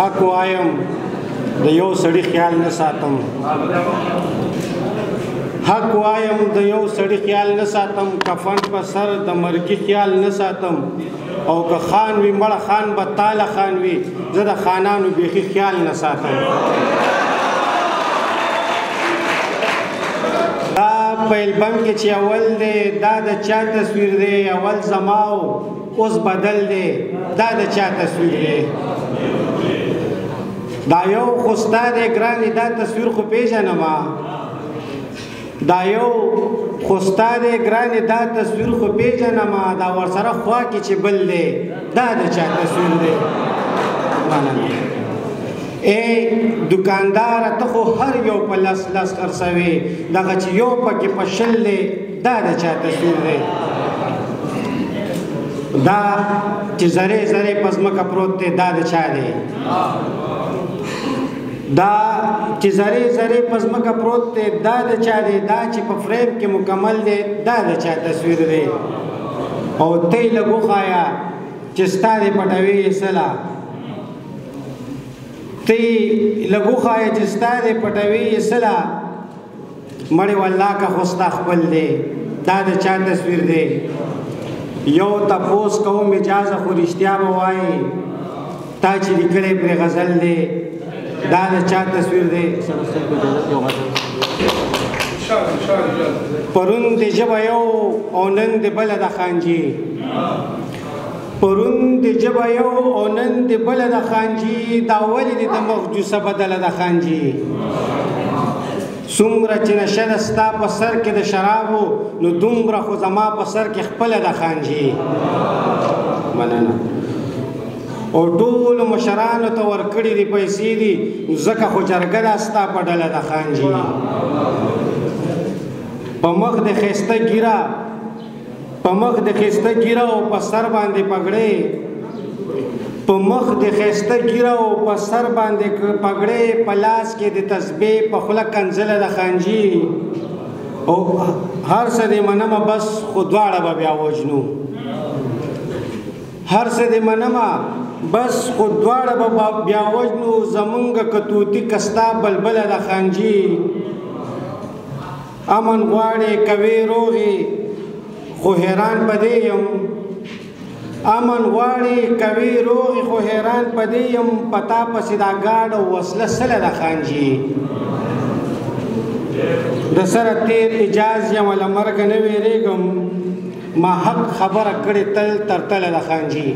حق وایم د یو سړي خیال نه ساتم حق وایم د یو سړي خیال نه ساتم کفن په سر د مرګي خیال نه ساتم او که خان وي مړه خان به تاله خان وي زه د خانانو بیخي خیال نه ساتم دا په البم کې چې اول دی دا د چا تصویر دی اول زما اوس بدل دی دا د چا تصویر دی دا یو خو ستا دی ګرانې دا تصویر خو پیژنمه دا یو خو ستا دی ګرانې دا تصویر خو پیژنمه دا ورسره خوا کې چې بل دی دا د چا تصویر دی ای دکاندار ته خو هر یو په لس لس خرڅوي دغه چې یو پکې په شل دی دا د چا تصویر دی دا چې زرې زرې په ځمکه پروت دی دا د چا دی دا چې زرې زرې په ځمکه پروت دی دا د چا دی دا چې په فریم کې مکمل دی دا د چا تصویر دی او تی لږ وښایه چې ستا دی پټوي یې سله تی لږ وښایه چې ستا دی پټوي یې سله مړې والله که خو ستا خپل دی دا د چا تصویر دی یو تپوس کوم اجازه خو رښتیا به وایي تا چې لیکلی پرې غزل دی دا د چا تصویر دی پرون د ژبه یو او نن د بله د خانجي پرون د ژبه یو او نن د بله د خانجي دا ولې د مخجوسه بدله د خانجي څومره چې نشه ده ستا په سر کې د شرابو نو دومره خو زما په سر کې خپله د خانجي مننه او ټولو مشرانو ته ورکړي دي پیسې دي ځکه خو جرګه ده ستا په ډله د خانجي په مخ د ښایسته ګیره په مخ د ښایسته ګیره او په سر باندې پګړې په مخ د ښایسته ګیره او په سر باندې پګړې په لاس کې د تسبیح په خوله کنځله د خانجي او هر څه دې منمه بس خو دواړه به بیا وژنو هر څه دې منمه بس خو دواړه به بیا وژنو زمونږ کتوتي کستا بلبله د خانجي امن غواړې کوې روغې خو حیران په دې یم امن غواړې کوې روغې خو حیران په دې یم په تا پسې دا ګاډ او وسله سله د خانجي د سره تیر اجاز یم له مرګه نه ویرېږم ما حق خبره کړې تل تر تله د خانجي